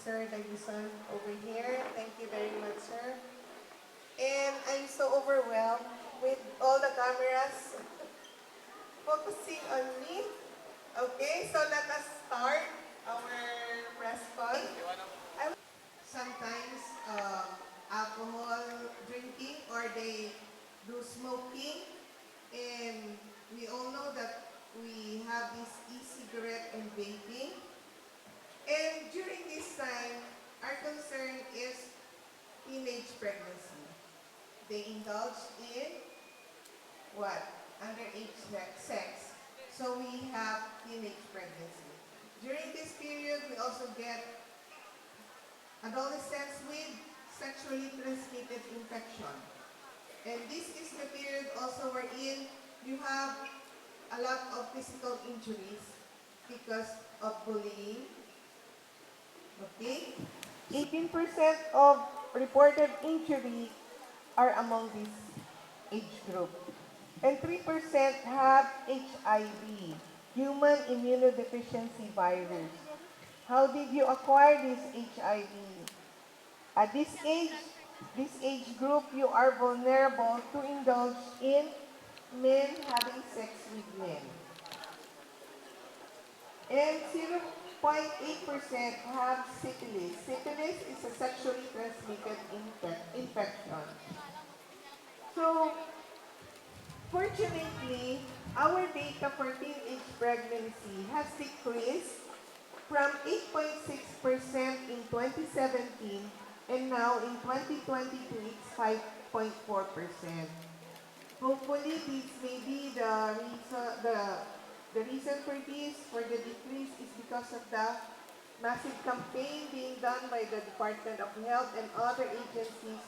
Sir Daguson over here. Thank you very much, sir. And I'm so overwhelmed with all the cameras focusing on me. Okay, so let us start our press con. Sometimes alcohol drinking or they do smoking, and we all know that we have this e-cigarette and vaping. And during this time, our concern is teenage pregnancy. They indulge in what? Underage sex. So we have teenage pregnancy. During this period, we also get adolescents with sexually transmitted infection. And this is the period also wherein you have a lot of physical injuries because of bullying. Okay? 18% of reported injury are among this age group. And 3% have HIV, human immunodeficiency virus. How did you acquire this HIV? At this age group, you are vulnerable to indulge in men having sex with men. And 0.8% have syphilis. Syphilis is a sexually transmitted infection. So, fortunately, our data for teenage pregnancy has decreased from 8.6% in 2017 and now in 2022 it's 5.4%. Hopefully, this may be the reason for this, for the decrease, is because of the massive campaign being done by the Department of Health and other agencies